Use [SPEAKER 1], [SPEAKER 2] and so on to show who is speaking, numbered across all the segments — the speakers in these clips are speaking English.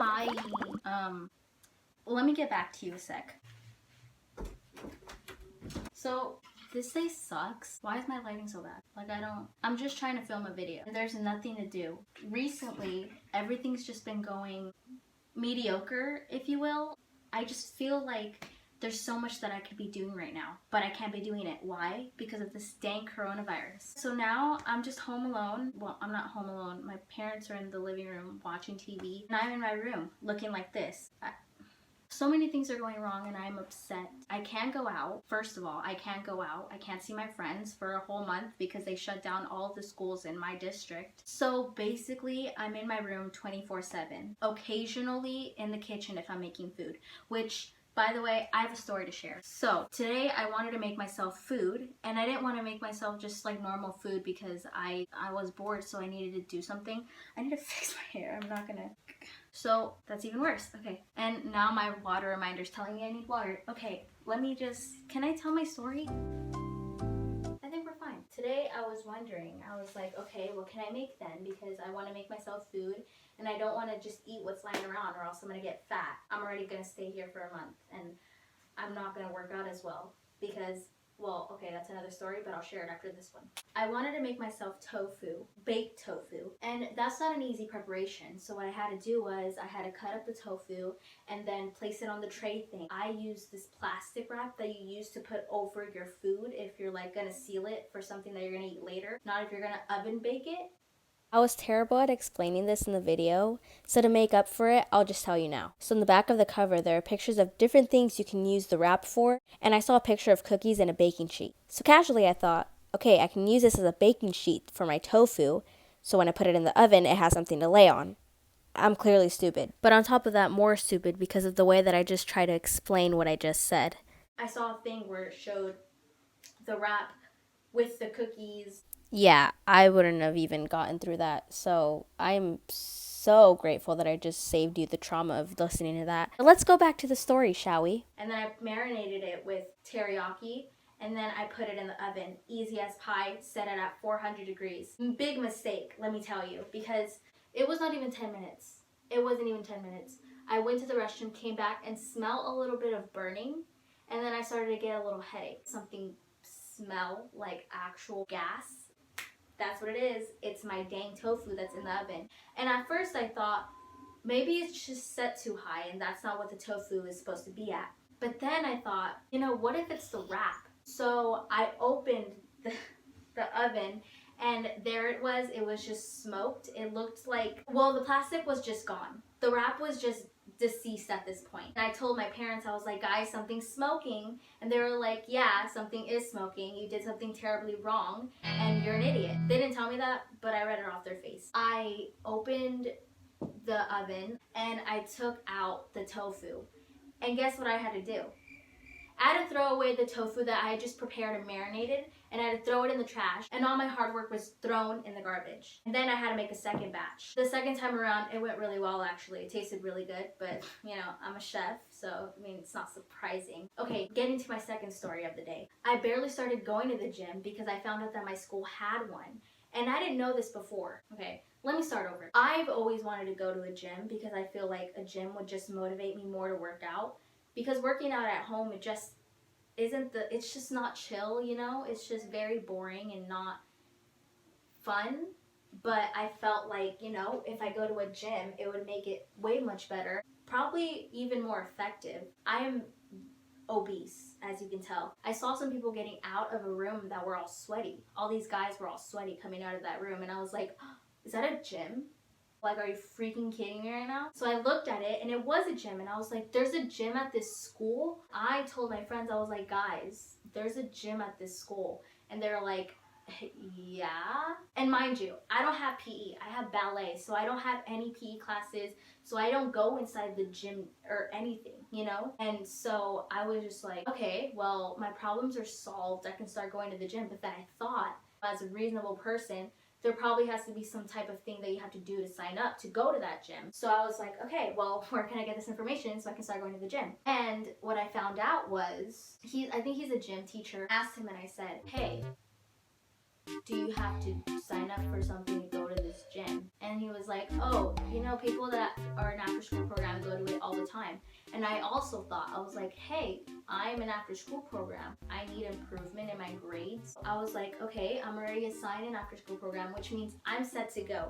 [SPEAKER 1] Hi. Let me get back to you a sec. So, this day sucks. Why is my lighting so bad? Like, I'm just trying to film a video. There's nothing to do. Recently, everything's just been going mediocre, if you will. I just feel like there's so much that I could be doing right now, but I can't be doing it. Why? Because of this dang coronavirus. So now I'm just home alone. Well, I'm not home alone. My parents are in the living room watching TV, and I'm in my room looking like this. So many things are going wrong and I'm upset. I can't go out. First of all, I can't go out. I can't see my friends for a whole month because they shut down all of the schools in my district. So basically, I'm in my room 24/7. Occasionally in the kitchen if I'm making food, which, by the way, I have a story to share. So today I wanted to make myself food, and I didn't want to make myself just like normal food because I was bored, so I needed to do something. I need to fix my hair. I'm not gonna... So that's even worse. Okay. And now my water reminder's telling me I need water. Okay, can I tell my story? I think we're fine. Today I was wondering, I was like, okay, what can I make then? Because I want to make myself food and I don't want to just eat what's lying around or else I'm going to get fat. I'm already going to stay here for a month and I'm not going to work out as well because, well, okay, that's another story, but I'll share it after this one. I wanted to make myself tofu, baked tofu, and that's not an easy preparation. So what I had to do was I had to cut up the tofu and then place it on the tray thing. I use this plastic wrap that you use to put over your food if you're like gonna seal it for something that you're gonna eat later, not if you're gonna oven bake it.
[SPEAKER 2] I was terrible at explaining this in the video, so to make up for it, I'll just tell you now. So in the back of the cover, there are pictures of different things you can use the wrap for, and I saw a picture of cookies and a baking sheet. So casually I thought, okay, I can use this as a baking sheet for my tofu, so when I put it in the oven, it has something to lay on. I'm clearly stupid, but on top of that, more stupid because of the way that I just try to explain what I just said.
[SPEAKER 1] I saw a thing where it showed the wrap with the cookies.
[SPEAKER 2] Yeah, I wouldn't have even gotten through that. So I'm so grateful that I just saved you the trauma of listening to that. But let's go back to the story, shall we?
[SPEAKER 1] And then I marinated it with teriyaki, and then I put it in the oven. Easy as pie, set it at 400 degrees. Big mistake, let me tell you, because it was not even 10 minutes. It wasn't even 10 minutes. I went to the restroom, came back, and smelled a little bit of burning, and then I started to get a little headache. Something smell like actual gas. That's what it is. It's my dang tofu that's in the oven. And at first I thought, maybe it's just set too high and that's not what the tofu is supposed to be at. But then I thought, what if it's the wrap? So I opened the oven and there it was just smoked. It looked like, well, the plastic was just gone. The wrap was just deceased at this point. And I told my parents, I was like, guys, something's smoking. And they were like, yeah, something is smoking. You did something terribly wrong and you're an idiot. They didn't tell me that, but I read it off their face. I opened the oven and I took out the tofu. And guess what I had to do? I had to throw away the tofu that I had just prepared and marinated, and I had to throw it in the trash, and all my hard work was thrown in the garbage. And then I had to make a second batch. The second time around, it went really well, actually. It tasted really good, but, I'm a chef, so, it's not surprising. Okay, getting to my second story of the day. I barely started going to the gym because I found out that my school had one. And I didn't know this before. Okay, let me start over. I've always wanted to go to a gym because I feel like a gym would just motivate me more to work out. Because working out at home, it just it's just not chill, It's just very boring and not fun. But I felt like, if I go to a gym, it would make it way much better. Probably even more effective. I am obese, as you can tell. I saw some people getting out of a room that were all sweaty. All these guys were all sweaty coming out of that room, and I was like, oh, is that a gym? Like, are you freaking kidding me right now? So I looked at it and it was a gym, and I was like, there's a gym at this school? I told my friends, I was like, guys, there's a gym at this school. And they're like, yeah. And mind you, I don't have PE. I have ballet, so I don't have any PE classes, so I don't go inside the gym or anything, And so I was just like, okay, well, my problems are solved. I can start going to the gym. But then I thought, as a reasonable person, there probably has to be some type of thing that you have to do to sign up to go to that gym. So I was like, okay, well, where can I get this information so I can start going to the gym? And what I found out was, I think he's a gym teacher. I asked him and I said, hey, do you have to sign up for something to go to this gym? And he was like, oh, people that are in after school program time. And I also thought, I was like, hey, I'm an after school program. I need improvement in my grades. I was like, okay, I'm already assigned an after school program, which means I'm set to go.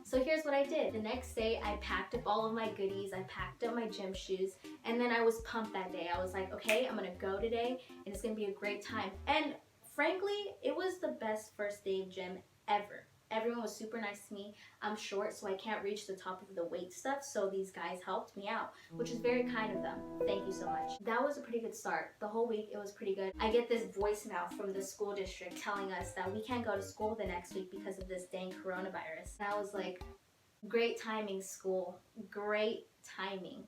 [SPEAKER 1] So here's what I did. The next day, I packed up all of my goodies. I packed up my gym shoes. And then I was pumped that day. I was like, okay, I'm gonna go today and it's gonna be a great time. And frankly, it was the best first day of gym ever. Everyone was super nice to me. I'm short, so I can't reach the top of the weight stuff, so these guys helped me out, which is very kind of them. Thank you so much. That was a pretty good start. The whole week, it was pretty good. I get this voicemail from the school district telling us that we can't go to school the next week because of this dang coronavirus. And I was like, great timing, school. Great timing.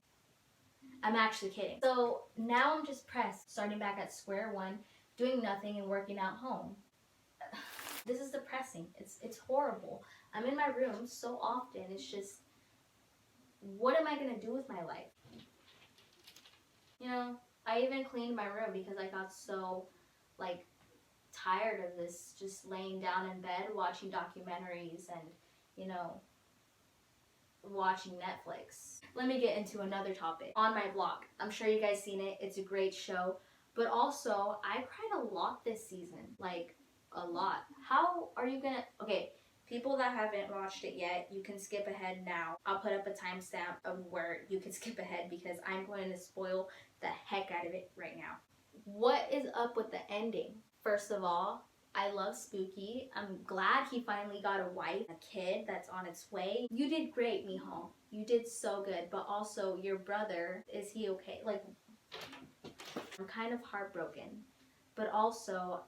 [SPEAKER 1] I'm actually kidding. So now I'm just pressed, starting back at square one, doing nothing and working out home. This is depressing. It's horrible. I'm in my room so often. It's just, what am I gonna do with my life? You know, I even cleaned my room because I got so like tired of this, just laying down in bed watching documentaries and, you know, watching Netflix. Let me get into another topic. On my blog, I'm sure you guys seen it. It's a great show. But also, I cried a lot this season. Like, a lot. How are you gonna... Okay, people that haven't watched it yet, you can skip ahead now. I'll put up a timestamp of where you can skip ahead because I'm going to spoil the heck out of it right now. What is up with the ending? First of all, I love Spooky. I'm glad he finally got a wife, a kid that's on its way. You did great, Miho. You did so good. But also, your brother, is he okay? Like, I'm kind of heartbroken. But also,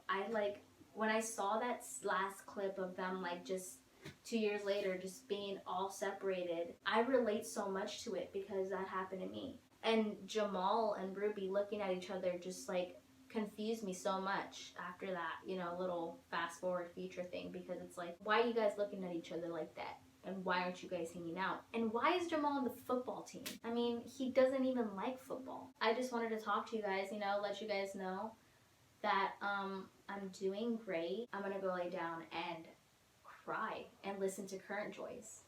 [SPEAKER 1] when I saw that last clip of them, like, just 2 years later, just being all separated, I relate so much to it because that happened to me. And Jamal and Ruby looking at each other just, like, confused me so much after that, you know, little fast forward future thing, because it's like, why are you guys looking at each other like that? And why aren't you guys hanging out? And why is Jamal on the football team? I mean, he doesn't even like football. I just wanted to talk to you guys, you know, let you guys know that I'm doing great. I'm gonna go lay down and cry and listen to Current Joys.